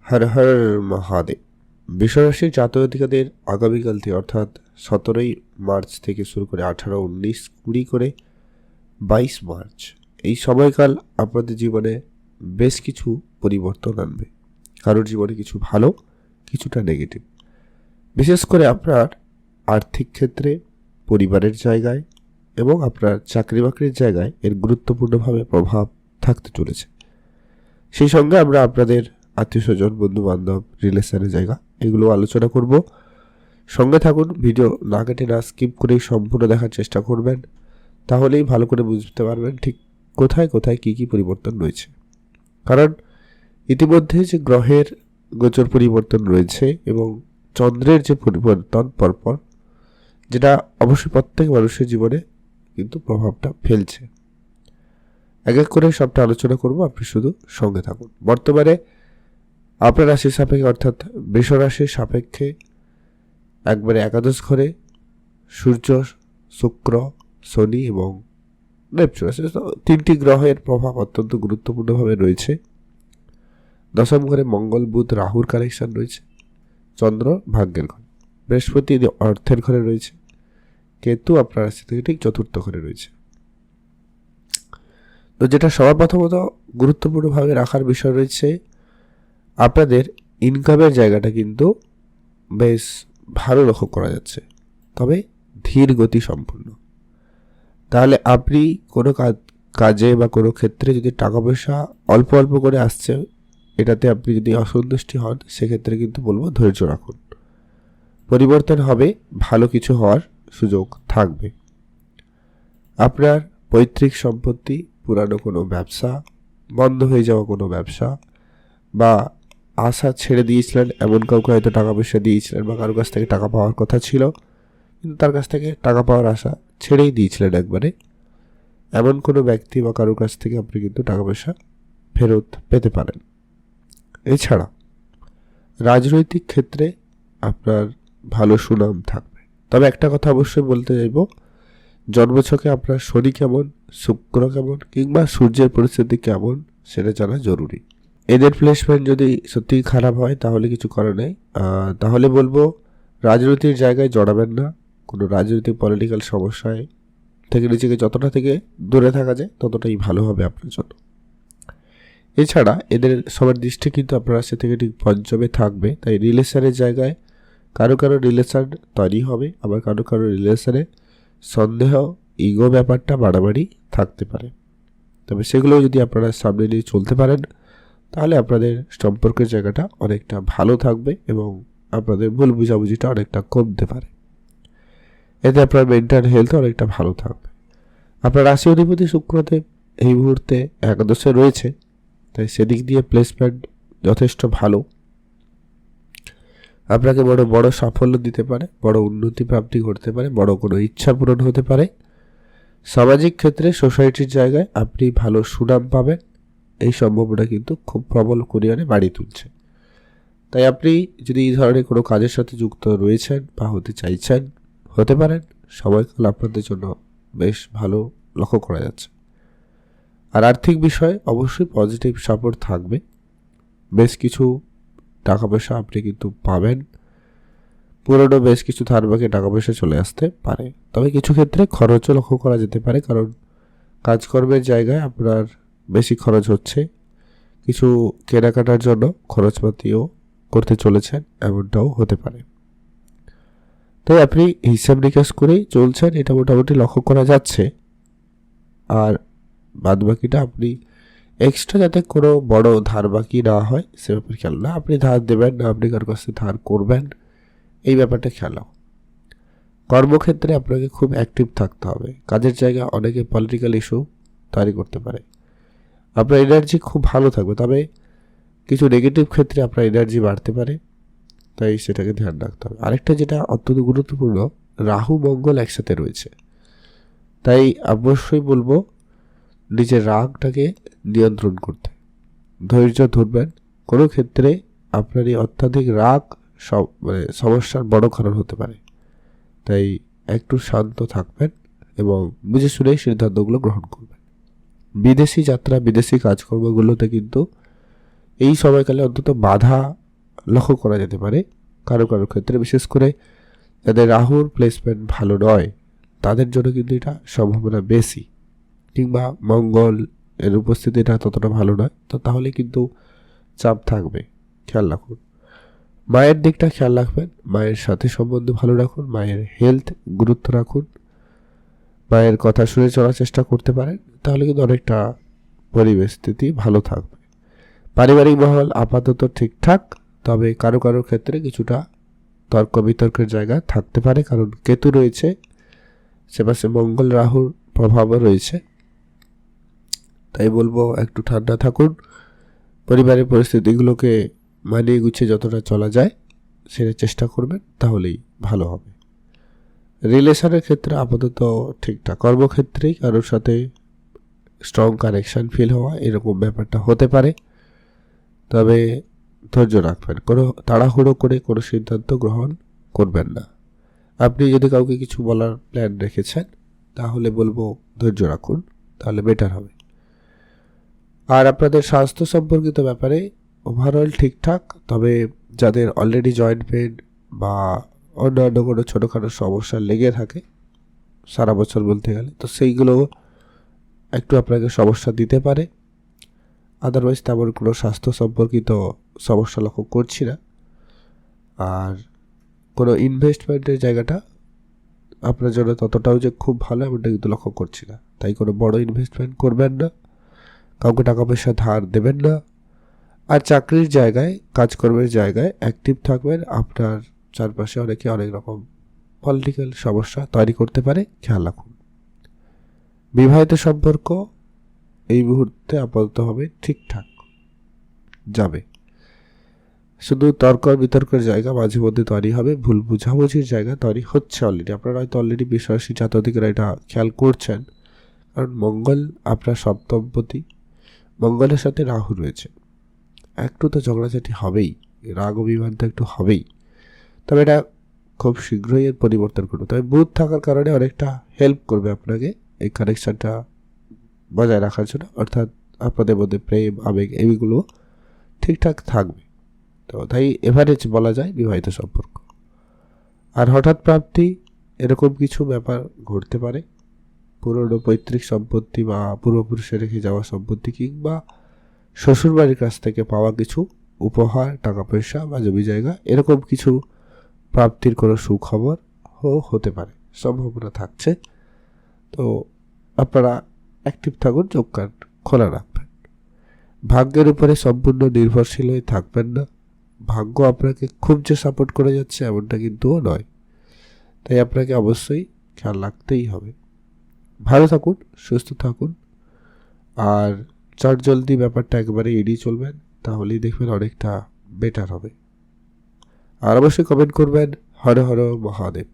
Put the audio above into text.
হর হর মহাদেব। বৃষরাশির জাতক-জাতিকাদের আগামীকাল থেকে অর্থাৎ 17ই মার্চ থেকে শুরু করে 18, 19, 20 করে 22 মার্চ এই সময়কাল আপনাদের জীবনে বেশ কিছু পরিবর্তন আনবে। কারোর জীবনে কিছু ভালো, কিছুটা নেগেটিভ। বিশেষ করে আপনার আর্থিক ক্ষেত্রে, পরিবারের জায়গায় এবং আপনার চাকরি বাকরির জায়গায় এর গুরুত্বপূর্ণভাবে প্রভাব থাকতে চলেছে। সেই সঙ্গে আমরা আপনাদের আত্মীয়স্বজন, বন্ধু বান্ধব, রিলেশনের জায়গা এগুলো আলোচনা করব। সঙ্গে থাকুন, ভিডিও না কেটে না স্কিপ করে সম্পূর্ণ দেখার চেষ্টা করবেন, তাহলেই ভালো করে বুঝতে পারবেন ঠিক কোথায় কোথায় কী কী পরিবর্তন রয়েছে। কারণ ইতিমধ্যে যে গ্রহের গোচর পরিবর্তন রয়েছে এবং চন্দ্রের যে পরিবর্তন পরপর, যেটা অবশ্যই প্রত্যেক মানুষের জীবনে কিন্তু প্রভাবটা ফেলছে। এক এক করে সবটা আলোচনা করব, আপনি শুধু সঙ্গে থাকুন। বর্তমানে আপনার রাশির সাপেক্ষে অর্থাৎ বৃষ রাশির সাপেক্ষে একবারে একাদশ ঘরে সূর্য, শুক্র, শনি এবং নেপচুন আছে। তিনটি গ্রহের প্রভাব অত্যন্ত গুরুত্বপূর্ণভাবে রয়েছে। দশম ঘরে মঙ্গল, বুধ, রাহুর কানেকশন রয়েছে। চন্দ্র ভাগ্যের ঘরে, বৃহস্পতি অর্থের ঘরে রয়েছে। কেতু আপনার রাশি থেকে ঠিক চতুর্থ ঘরে রয়েছে। তো যেটা সবার প্রথমত গুরুত্বপূর্ণভাবে রাখার বিষয় রয়েছে, আপনাদের ইনকামের জায়গাটা কিন্তু বেশ ভালো লক্ষ্য করা যাচ্ছে, তবে ধীর গতি সম্পূর্ণ। তাহলে আপনি কোনো কাজে বা কোনো ক্ষেত্রে যদি টাকা পয়সা অল্প অল্প করে আসছে, এটাতে আপনি যদি অসন্তুষ্টি হন, সেক্ষেত্রে কিন্তু বলবো ধৈর্য রাখুন। পরিবর্তন হবে, ভালো কিছু হওয়ার সুযোগ থাকবে। আপনার পৈতৃক সম্পত্তি, পুরানো কোনো ব্যবসা, বন্ধ হয়ে যাওয়া কোনো ব্যবসা, বা আশা ছেড়ে দিয়েছিলেন এমন কাউকে হয়তো টাকা পয়সা দিয়েছিলেন বা কারোর কাছ থেকে টাকা পাওয়ার কথা ছিল, কিন্তু তার কাছ থেকে টাকা পাওয়ার আশা ছেড়েই দিয়েছিলেন একবারে, এমন কোনো ব্যক্তি বা কারোর কাছ থেকে আপনি কিন্তু টাকা পয়সা ফেরত পেতে পারেন। এছাড়া রাজনৈতিক ক্ষেত্রে আপনার ভালো সুনাম থাকবে। তবে একটা কথা অবশ্যই বলতে চাইব, জন্মছকে আপনার শনি কেমন, শুক্র কেমন কিংবা সূর্যের পরিস্থিতি কেমন সেটা জানা জরুরি। এদের প্লেসমেন্ট যদি সত্যিই খারাপ হয় তাহলে কিছু করার নেই। তাহলে বলবো রাজনৈতিক জায়গায় জড়াবেন না। কোনো রাজনৈতিক পলিটিক্যাল সমস্যায় থেকে নিজেকে যতটা থেকে দূরে থাকা যায় ততটাই ভালো হবে আপনার জন্য। এছাড়া এদের সবার দৃষ্টি কিন্তু আপনার রাশি থেকে ঠিক পঞ্চমে থাকবে, তাই রিলেশনের জায়গায় কারো কারো রিলেশন তৈরি হবে, আবার কারো কারো রিলেশনে সন্দেহ, ইগো ব্যাপারটা বাড়াবাড়ি থাকতে পারে। তবে সেগুলো যদি আপনারা সামনে নিয়ে চলতে পারেন, তাহলে আপনাদের সম্পর্কের জায়গাটা অনেকটা ভালো থাকবে এবং আপনাদের ভুল বুঝাবুঝিটা অনেকটা কমতে পারে। এতে আপনার মেন্টাল হেলথ অনেকটা ভালো থাকবে। আপনার রাশি অধিপতি শুক্রদেব এই মুহূর্তে একাদশে রয়েছে, তাই সেদিক দিয়ে প্লেসমেন্ট যথেষ্ট ভালো। আপনাকে বড় বড় সাফল্য দিতে পারে, বড় উন্নতি প্রাপ্তি করতে পারে, বড় কোনো ইচ্ছা পূরণ হতে পারে। সামাজিক ক্ষেত্রে সোসাইটির জায়গায় আপনি ভালো সুনাম পাবেন, এই সম্ভাবনা কিন্তু খুব প্রবল পরিমাণে বাড়িয়ে তুলছে। তাই আপনি যদি এই ধরনের কোনো কাজের সাথে যুক্ত রয়েছেন বা হতে চাইছেন, হতে পারেন। সময়কাল আপনাদের জন্য বেশ ভালো লক্ষ্য করা যাচ্ছে। আর আর্থিক বিষয়ে অবশ্যই পজিটিভ সাপোর্ট থাকবে। বেশ কিছু টাকা পয়সা আপনি কিন্তু পাবেন। পুরনো বেশ কিছু ধার বাকি টাকা পয়সা চলে আসতে পারে, তবে কিছু ক্ষেত্রে খরচও লক্ষ্য করা যেতে পারে, কারণ কাজকর্মের জায়গায় আপনার বেশি খরচ হচ্ছে। কিছু কেনাকাটার জন্য খরচপাতিও করতে চলেছেন, এমনটাও হতে পারে। তাই আপনি হিসাব নিকাশ করেই চলছেন, এটা মোটামুটি লক্ষ্য করা যাচ্ছে। আর বাদ বাকিটা আপনি এক্সট্রা যাতে কোনো বড় ধার বাকি না হয় সে ব্যাপারে খেয়াল, না আপনি ধার দেবেন না আপনি কার কাছ থেকে ধার করবেন, এই ব্যাপারটা খেয়াল। কর্মক্ষেত্রে আপনাকে খুব অ্যাক্টিভ থাকতে হবে। কাজের জায়গায় অনেকে পলিটিক্যাল ইস্যু তৈরি করতে পারে। আপনার এনার্জি খুব ভালো থাকবে, তবে কিছু নেগেটিভ ক্ষেত্রে আপনার এনার্জি বাড়তে পারে, তাই সেটাকে ধ্যান রাখতে হবে। আরেকটা যেটা অত্যন্ত গুরুত্বপূর্ণ, রাহু মঙ্গল একসাথে রয়েছে, তাই অবশ্যই বলবো নিজের রাগটাকে নিয়ন্ত্রণ করতে, ধৈর্য ধরবেন। কোনো ক্ষেত্রে আপনার এই অত্যাধিক রাগ সমস্যার বড় কারণ হতে পারে, তাই একটু শান্ত থাকবেন এবং বুঝে শুনে সিদ্ধান্তগুলো গ্রহণ করবেন। বিদেশি যাত্রা, বিদেশি কাজকর্মগুলোতে কিন্তু এই সময়কালে অন্তত বাধা লক্ষ্য করা যেতে পারে। কারো কারো ক্ষেত্রে বিশেষ করে যাদের রাহুর প্লেসমেন্ট ভালো নয় তাদের জন্য কিন্তু এটা সম্ভাবনা বেশি, কিংবা মঙ্গল এর উপস্থিতিটা ততটা ভালো নয়, তো তাহলে কিন্তু চাপ থাকবে। খেয়াল রাখুন, মায়ের দিকটা খেয়াল রাখবেন, মায়ের সাথে সম্বন্ধ ভালো রাখুন, মায়ের হেলথ গুরুত্ব রাখুন, মায়ের কথা শুনে চলার চেষ্টা করতে পারেন, তাহলে কিন্তু অনেকটা পরিবেশ স্থিতি ভালো থাকবে। পারিবারিক মহল আপাতত ঠিকঠাক, তবে কারো কারোর ক্ষেত্রে কিছুটা তর্ক বিতর্কের জায়গা থাকতে পারে, কারণ কেতু রয়েছে, সেপাশে মঙ্গল রাহুর প্রভাবও রয়েছে। তাই বলবো একটু ঠান্ডা থাকুন, পরিবারের পরিস্থিতিগুলোকে মানিয়ে গুছিয়ে যতটা চলা যায় সেটা চেষ্টা করবেন, তাহলেই ভালো হবে। রিলেশনের ক্ষেত্রে আপাতত ঠিকঠাক, কর্মক্ষেত্রেই কারোর সাথে স্ট্রং কানেকশন ফিল হওয়া এরকম ব্যাপারটা হতে পারে, তবে ধৈর্য রাখবেন, কোনো তাড়াহুড়ো করে কোনো সিদ্ধান্ত গ্রহণ করবেন না। আপনি যদি কাউকে কিছু বলার প্ল্যান রেখেছেন তাহলে বলবো ধৈর্য রাখুন, তাহলে বেটার হবে। আর আপনাদের স্বাস্থ্য সম্পর্কিত ব্যাপারে ওভারঅল ঠিকঠাক, তবে যাদের অলরেডি জয়েন্ট পেন বা অন্যান্য কোনো ছোটোখাটো সমস্যা লেগে থাকে সারা বছর বলতে গেলে, তো সেইগুলো একটু আপনাকে সমস্যা দিতে পারে। আদারওয়াইজ তেমন কোনো স্বাস্থ্য সম্পর্কিত সমস্যা লক্ষ্য করছি না। আর কোনো ইনভেস্টমেন্টের জায়গাটা আপনার জন্য ততটাও যে খুব ভালো এমনটা কিন্তু লক্ষ্য করছি না, তাই কোনো বড় ইনভেস্টমেন্ট করবেন না, কাউকে টাকা পয়সা ধার দেবেন না। আর চাকরির জায়গায়, কাজকর্মের জায়গায় অ্যাক্টিভ থাকবেন, আপনার চারপাশে অনেকে অনেক রকম পলিটিক্যাল সমস্যা তৈরি করতে পারে, খেয়াল রাখুন। বিবাহিত সম্পর্ক এই মুহূর্তে আপাতত হবে ঠিকঠাক যাবে, শুধু তর্ক বিতর্কের জায়গা মাঝে মধ্যে তৈরি হবে, ভুল বুঝাবুঝির জায়গা তৈরি হচ্ছে অলরেডি, আপনারা হয়তো অলরেডি বিশ্বাসী জাতকরা এটা খেয়াল করছেন, কারণ মঙ্গল আপনার সপ্তমপতি, মঙ্গলের সাথে রাহু রয়েছে, একটু তো ঝগড়াঝাটি হবেই, রাগ অভিমান তো একটু হবেই, তবে এটা খুব শীঘ্রই এর পরিবর্তন করবে। তবে বুধ থাকার কারণে অনেকটা হেল্প করবে আপনাকে এই কানেকশানটা বজায় রাখার জন্য, অর্থাৎ আপনাদের মধ্যে প্রেম আবেগ এইগুলো ঠিকঠাক থাকবে। তো তাই এভারেজ বলা যায় বিবাহিত সম্পর্ক। আর হঠাৎ প্রাপ্তি এরকম কিছু ব্যাপার ঘটতে পারে, পুরনো পৈতৃক সম্পত্তি বা পূর্বপুরুষে রেখে যাওয়া সম্পত্তি, কিংবা শ্বশুরবাড়ির কাছ থেকে পাওয়া কিছু উপহার, টাকা পয়সা বা জমি জায়গা, এরকম কিছু প্রাপ্তির কোনো সুখবর হতে পারে, সম্ভাবনা থাকছে। তো আপনারা অ্যাক্টিভ থাকুন, চোখ কান খোলা রাখবেন, ভাগ্যের উপরে সম্পূর্ণ নির্ভরশীল হয়ে থাকবেন না। ভাগ্য আপনাকে খুব যে সাপোর্ট করে যাচ্ছে এমনটা কিন্তু নয়, তাই আপনাকে অবশ্যই খেয়াল রাখতেই হবে। ভালো থাকুন, সুস্থ থাকুন, আর চটজলদি ব্যাপারটা একবারে এড়িয়ে চলবেন, তাহলেই দেখবেন অনেকটা বেটার হবে। আর অবশ্যই কমেন্ট করবেন। হর হর মহাদেব।